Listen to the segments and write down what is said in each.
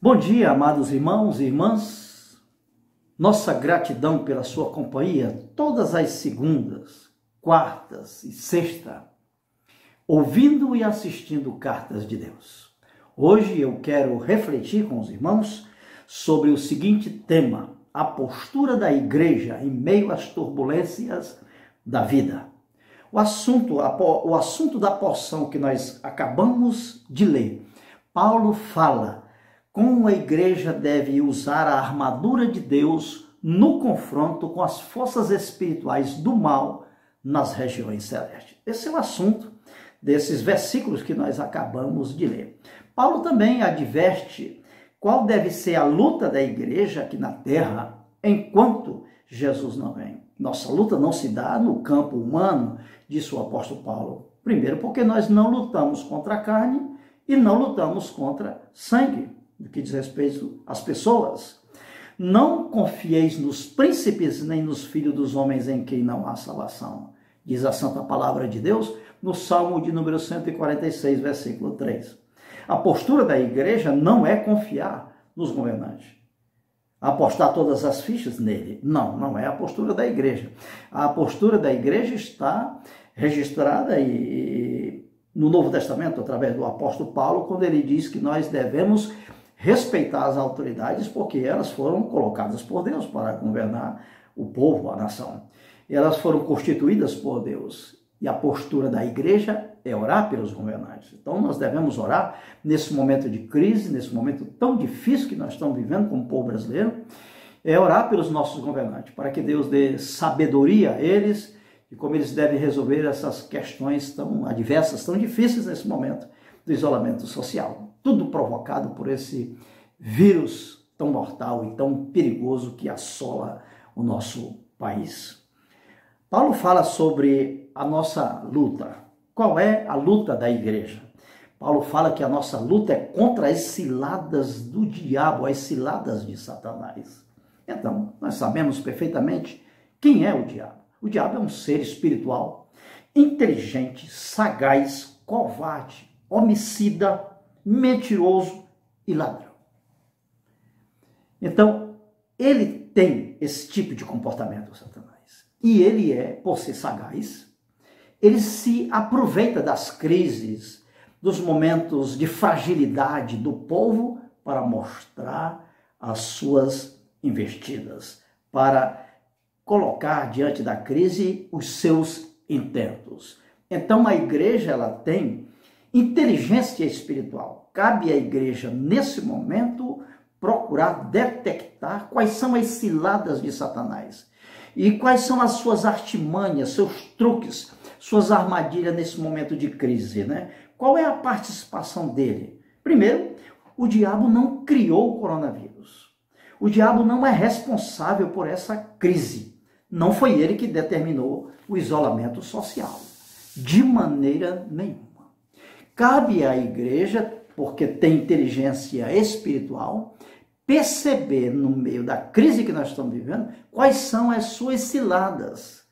Bom dia, amados irmãos e irmãs. Nossa gratidão pela sua companhia todas as segundas, quartas e sexta, ouvindo e assistindo Cartas de Deus. Hoje eu quero refletir com os irmãos sobre o seguinte tema: a postura da igreja em meio às turbulências da vida. O assunto da porção que nós acabamos de ler, Paulo fala como a igreja deve usar a armadura de Deus no confronto com as forças espirituais do mal nas regiões celestes. Esse é o assunto desses versículos que nós acabamos de ler. Paulo também adverte qual deve ser a luta da igreja aqui na terra enquanto Jesus não vem. Nossa luta não se dá no campo humano, disse o apóstolo Paulo. Primeiro, porque nós não lutamos contra a carne e não lutamos contra sangue, no que diz respeito às pessoas. Não confieis nos príncipes nem nos filhos dos homens em quem não há salvação, diz a santa palavra de Deus no Salmo de número 146, versículo 3. A postura da igreja não é confiar nos governantes, apostar todas as fichas nele. Não é a postura da igreja. A postura da igreja está registrada no Novo Testamento, através do apóstolo Paulo, quando ele diz que nós devemos respeitar as autoridades, porque elas foram colocadas por Deus para governar o povo, a nação. Elas foram constituídas por Deus. E a postura da igreja é orar pelos governantes. Então nós devemos orar nesse momento de crise, nesse momento tão difícil que nós estamos vivendo como povo brasileiro, é orar pelos nossos governantes, para que Deus dê sabedoria a eles e como eles devem resolver essas questões tão adversas, tão difíceis nesse momento do isolamento social. Tudo provocado por esse vírus tão mortal e tão perigoso que assola o nosso país. Paulo fala sobre a nossa luta. Qual é a luta da igreja? Paulo fala que a nossa luta é contra as ciladas do diabo, as ciladas de Satanás. Então, nós sabemos perfeitamente quem é o diabo. O diabo é um ser espiritual, inteligente, sagaz, covarde, homicida, mentiroso e ladrão. Então, ele tem esse tipo de comportamento, Satanás. E ele por ser sagaz, ele se aproveita das crises, dos momentos de fragilidade do povo para mostrar as suas investidas, para colocar diante da crise os seus intentos. Então, a igreja ela tem inteligência espiritual. Cabe à igreja, nesse momento, procurar detectar quais são as ciladas de Satanás e quais são as suas artimanhas, seus truques, suas armadilhas nesse momento de crise, né? Qual é a participação dele? Primeiro, o diabo não criou o coronavírus. O diabo não é responsável por essa crise. Não foi ele que determinou o isolamento social. De maneira nenhuma. Cabe à igreja, porque tem inteligência espiritual, perceber no meio da crise que nós estamos vivendo quais são as suas ciladas,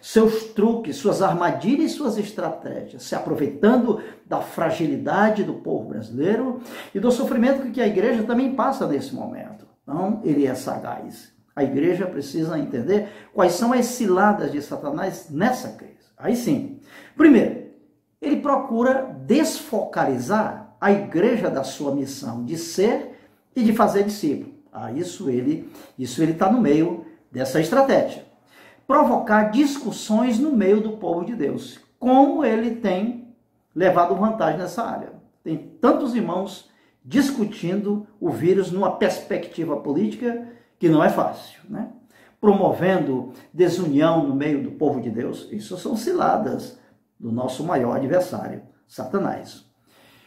seus truques, suas armadilhas e suas estratégias, se aproveitando da fragilidade do povo brasileiro e do sofrimento que a igreja também passa nesse momento. Então, ele é sagaz. A igreja precisa entender quais são as ciladas de Satanás nessa crise. Aí sim, primeiro, ele procura desfocalizar a igreja da sua missão de ser e de fazer discípulo. Isso ele está no meio dessa estratégia. Provocar discussões no meio do povo de Deus. Como ele tem levado vantagem nessa área. Tem tantos irmãos discutindo o vírus numa perspectiva política que não é fácil, né? Promovendo desunião no meio do povo de Deus. Isso são ciladas do nosso maior adversário, Satanás.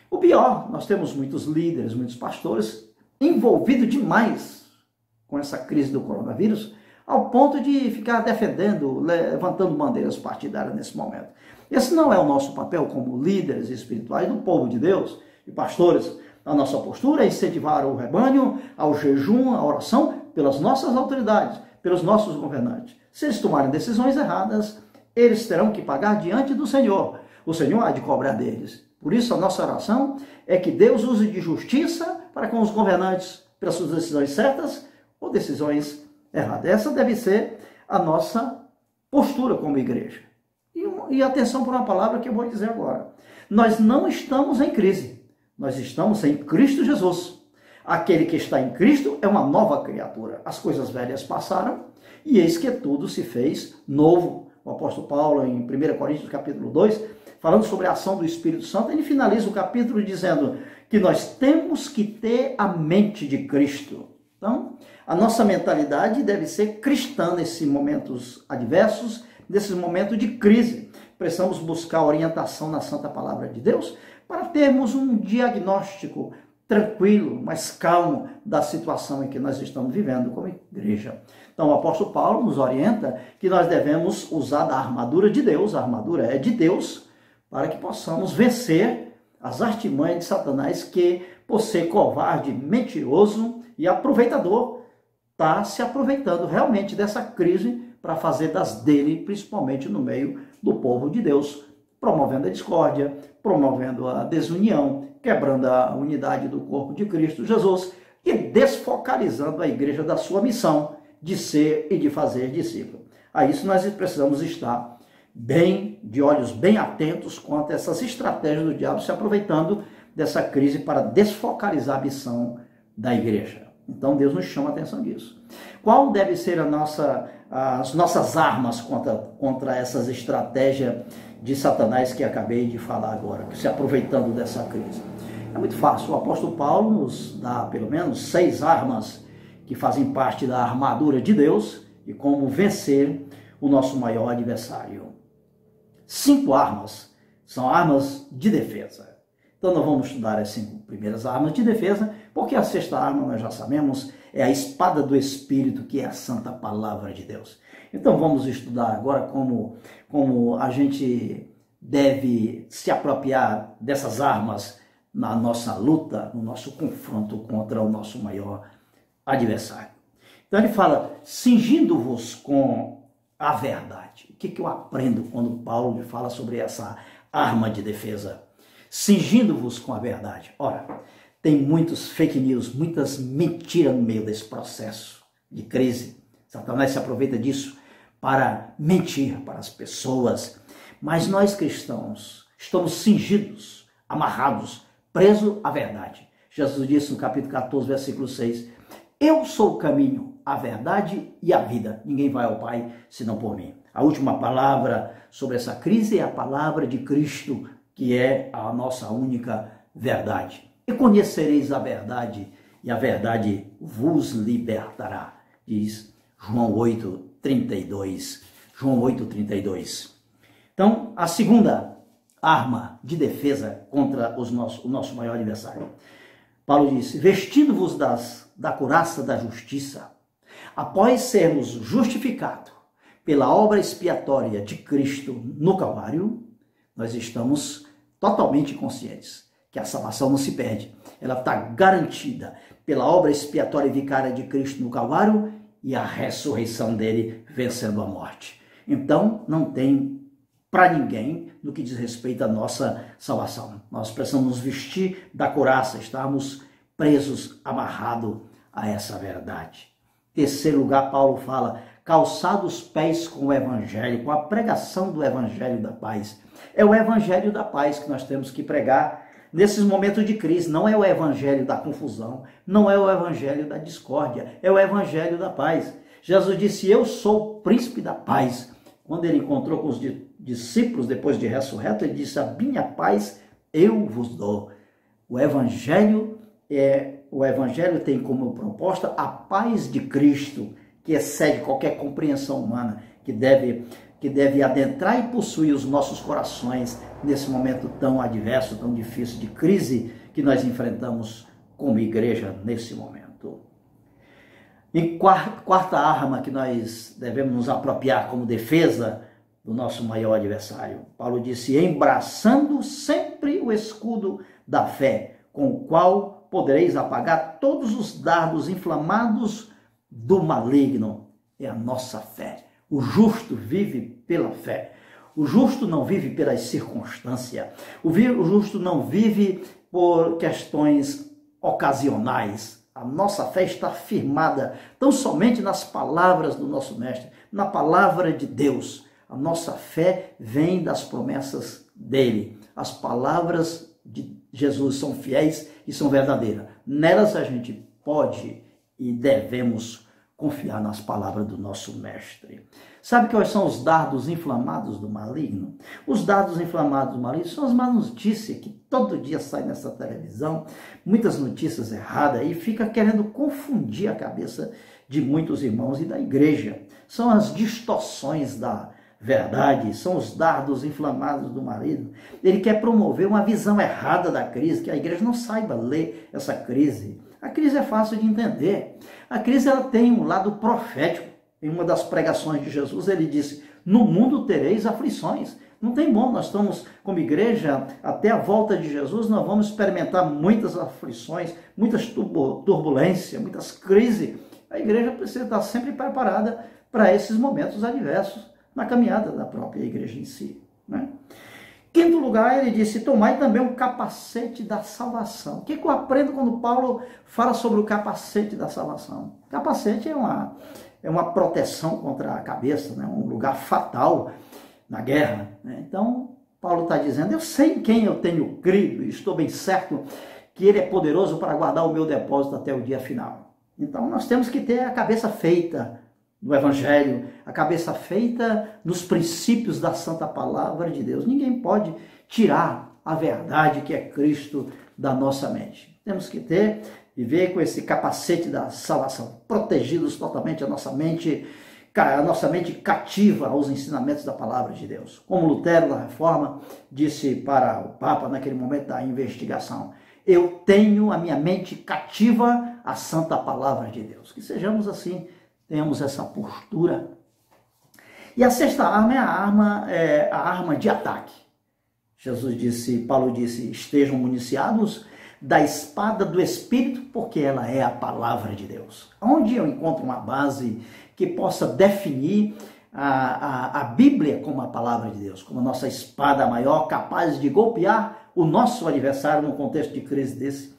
O pior, nós temos muitos líderes, muitos pastores envolvidos demais com essa crise do coronavírus, ao ponto de ficar defendendo, levantando bandeiras partidárias nesse momento. Esse não é o nosso papel como líderes espirituais do povo de Deus e pastores. A nossa postura é incentivar o rebanho ao jejum, à oração, pelas nossas autoridades, pelos nossos governantes. Se eles tomarem decisões erradas, eles terão que pagar diante do Senhor. O Senhor há de cobrar deles. Por isso, a nossa oração é que Deus use de justiça para com os governantes pelas suas decisões certas ou decisões erradas. Essa deve ser a nossa postura como igreja. E atenção por uma palavra que eu vou dizer agora. Nós não estamos em crise. Nós estamos em Cristo Jesus. Aquele que está em Cristo é uma nova criatura. As coisas velhas passaram e eis que tudo se fez novo. O apóstolo Paulo, em 1 Coríntios capítulo 2, falando sobre a ação do Espírito Santo, ele finaliza o capítulo dizendo que nós temos que ter a mente de Cristo. Então, a nossa mentalidade deve ser cristã nesses momentos adversos, nesses momentos de crise. Precisamos buscar orientação na Santa Palavra de Deus para termos um diagnóstico tranquilo, mais calmo da situação em que nós estamos vivendo como igreja. Então o apóstolo Paulo nos orienta que nós devemos usar da armadura de Deus, a armadura é de Deus, para que possamos vencer as artimanhas de Satanás que, por ser covarde, mentiroso e aproveitador, está se aproveitando realmente dessa crise para fazer das dele, principalmente no meio do povo de Deus, promovendo a discórdia, promovendo a desunião, quebrando a unidade do corpo de Cristo Jesus e desfocalizando a igreja da sua missão de ser e de fazer discípulo. A isso nós precisamos estar de olhos bem atentos quanto a essas estratégias do diabo se aproveitando dessa crise para desfocalizar a missão da igreja. Então Deus nos chama a atenção disso. Qual deve ser as nossas armas contra essas estratégias de Satanás que acabei de falar agora, se aproveitando dessa crise? É muito fácil. O apóstolo Paulo nos dá pelo menos 6 armas que fazem parte da armadura de Deus e como vencer o nosso maior adversário. 5 armas são armas de defesa. Então nós vamos estudar as 5 primeiras armas de defesa, porque a 6ª arma, nós já sabemos, é a espada do Espírito, que é a santa palavra de Deus. Então vamos estudar agora como a gente deve se apropriar dessas armas na nossa luta, no nosso confronto contra o nosso maior adversário. Então ele fala, cingindo-vos com a verdade. O que eu aprendo quando Paulo fala sobre essa arma de defesa? Cingindo-vos com a verdade. Ora, tem muitos fake news, muitas mentiras no meio desse processo de crise. Satanás se aproveita disso para mentir para as pessoas. Mas nós cristãos estamos cingidos, amarrados, presos à verdade. Jesus disse no capítulo 14, versículo 6, eu sou o caminho, a verdade e a vida. Ninguém vai ao Pai senão por mim. A última palavra sobre essa crise é a palavra de Cristo, que é a nossa única verdade. E conhecereis a verdade, e a verdade vos libertará, diz João 8:32. João 8:32. Então, a segunda arma de defesa contra o nosso maior adversário. Paulo disse, vestindo-vos da couraça da justiça, após sermos justificados pela obra expiatória de Cristo no Calvário, nós estamos totalmente conscientes que a salvação não se perde. Ela está garantida pela obra expiatória e vicária de Cristo no Calvário e a ressurreição dele vencendo a morte. Então, não tem para ninguém no que diz respeito à nossa salvação. Nós precisamos nos vestir da couraça, estarmos presos, amarrados a essa verdade. Terceiro lugar, Paulo fala, calçados os pés com o evangelho, com a pregação do evangelho da paz. É o evangelho da paz que nós temos que pregar nesses momentos de crise. Não é o evangelho da confusão, não é o evangelho da discórdia, é o evangelho da paz. Jesus disse, eu sou o príncipe da paz. Quando ele encontrou com os discípulos depois de ressurreto, ele disse, a minha paz eu vos dou. O evangelho tem como proposta a paz de Cristo, que excede qualquer compreensão humana, que deve adentrar e possuir os nossos corações nesse momento tão adverso, tão difícil de crise que nós enfrentamos como igreja nesse momento. E quarta arma que nós devemos nos apropriar como defesa do nosso maior adversário. Paulo disse, embraçando sempre o escudo da fé, com o qual podereis apagar todos os dardos inflamados do maligno. É a nossa fé. O justo vive pela fé. O justo não vive pelas circunstâncias. O justo não vive por questões ocasionais. A nossa fé está firmada tão somente nas palavras do nosso Mestre, na palavra de Deus. A nossa fé vem das promessas dele. As palavras de Jesus são fiéis e são verdadeiras. Nelas a gente pode e devemos confiar nas palavras do nosso Mestre. Sabe quais são os dardos inflamados do maligno? Os dardos inflamados do maligno são as más notícias que todo dia saem nessa televisão, muitas notícias erradas, e fica querendo confundir a cabeça de muitos irmãos e da igreja. São as distorções da verdade, são os dardos inflamados do maligno. Ele quer promover uma visão errada da crise, que a igreja não saiba ler essa crise. A crise é fácil de entender. A crise ela tem um lado profético. Em uma das pregações de Jesus, ele disse: no mundo tereis aflições. Não tem bom, nós estamos como igreja, até a volta de Jesus, nós vamos experimentar muitas aflições, muitas turbulências, muitas crises. A igreja precisa estar sempre preparada para esses momentos adversos na caminhada da própria igreja em si, né? Quinto lugar, ele disse: tomai também o capacete da salvação. O que eu aprendo quando Paulo fala sobre o capacete da salvação? Capacete é uma proteção contra a cabeça, né? Um lugar fatal na guerra, né? Então, Paulo está dizendo: eu sei em quem eu tenho crido e estou bem certo que ele é poderoso para guardar o meu depósito até o dia final. Então, nós temos que ter a cabeça feita no Evangelho, a cabeça feita nos princípios da Santa Palavra de Deus. Ninguém pode tirar a verdade que é Cristo da nossa mente. Temos que viver com esse capacete da salvação, protegidos totalmente a nossa mente cativa aos ensinamentos da Palavra de Deus. Como Lutero, da Reforma, disse para o Papa naquele momento da investigação: eu tenho a minha mente cativa à Santa Palavra de Deus. Que sejamos assim, tenhamos essa postura. E a sexta arma é a arma de ataque. Paulo disse: estejam municiados da espada do Espírito, porque ela é a palavra de Deus. Onde eu encontro uma base que possa definir a Bíblia como a palavra de Deus, como a nossa espada maior, capaz de golpear o nosso adversário no contexto de crise desse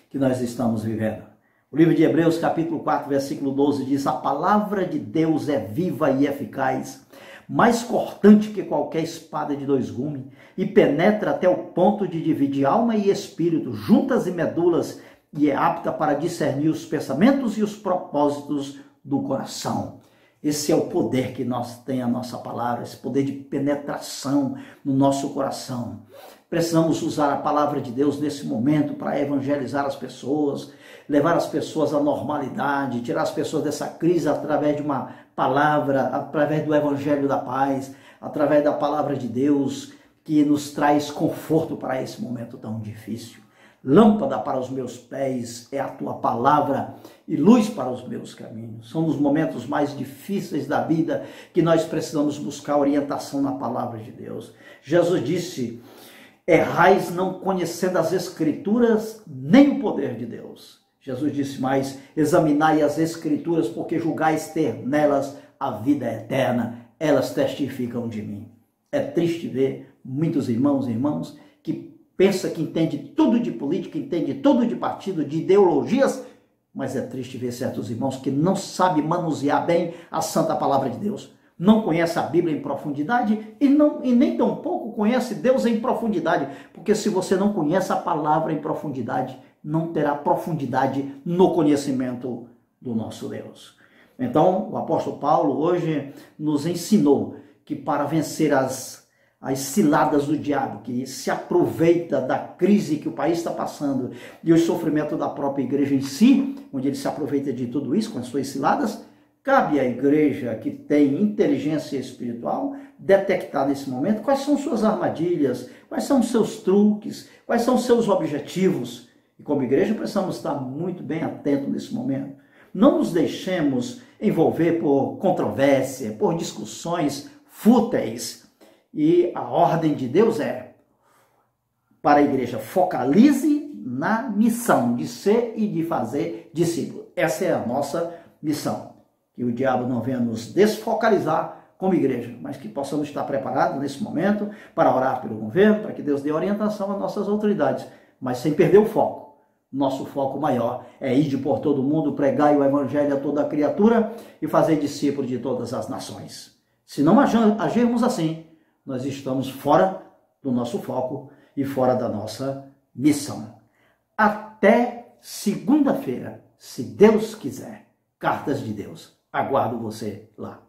que nós estamos vivendo. O livro de Hebreus, capítulo 4, versículo 12, diz: a palavra de Deus é viva e eficaz, mais cortante que qualquer espada de dois gumes, e penetra até o ponto de dividir alma e espírito, juntas e medulas, e é apta para discernir os pensamentos e os propósitos do coração. Esse é o poder que tem a nossa palavra, esse poder de penetração no nosso coração. Precisamos usar a palavra de Deus nesse momento para evangelizar as pessoas, levar as pessoas à normalidade, tirar as pessoas dessa crise através de uma palavra, através do evangelho da paz, através da palavra de Deus, que nos traz conforto para esse momento tão difícil. Lâmpada para os meus pés é a tua palavra e luz para os meus caminhos. São nos momentos mais difíceis da vida que nós precisamos buscar orientação na palavra de Deus. Jesus disse: errais não conhecendo as Escrituras nem o poder de Deus. Jesus disse mais: examinai as Escrituras, porque julgais ter nelas a vida eterna. Elas testificam de mim. É triste ver muitos irmãos e irmãs que pensa que entende tudo de política, entende tudo de partido, de ideologias, mas é triste ver certos irmãos que não sabem manusear bem a santa palavra de Deus. Não conhece a Bíblia em profundidade e nem tampouco conhece Deus em profundidade, porque se você não conhece a palavra em profundidade, não terá profundidade no conhecimento do nosso Deus. Então, o apóstolo Paulo hoje nos ensinou que para vencer as ciladas do diabo, que se aproveita da crise que o país está passando e o sofrimento da própria igreja em si, onde ele se aproveita de tudo isso com as suas ciladas, cabe à igreja que tem inteligência espiritual detectar nesse momento quais são suas armadilhas, quais são os seus truques, quais são os seus objetivos. E como igreja precisamos estar muito bem atentos nesse momento. Não nos deixemos envolver por controvérsia, por discussões fúteis. E a ordem de Deus é para a igreja: focalize na missão de ser e de fazer discípulo. Essa é a nossa missão. Que o diabo não venha nos desfocalizar como igreja, mas que possamos estar preparados nesse momento para orar pelo governo, para que Deus dê orientação às nossas autoridades, mas sem perder o foco. Nosso foco maior é ir por todo mundo, pregar o evangelho a toda criatura e fazer discípulos de todas as nações. Se não agirmos assim, nós estamos fora do nosso foco e fora da nossa missão. Até segunda-feira, se Deus quiser. Cartas de Deus. Aguardo você lá.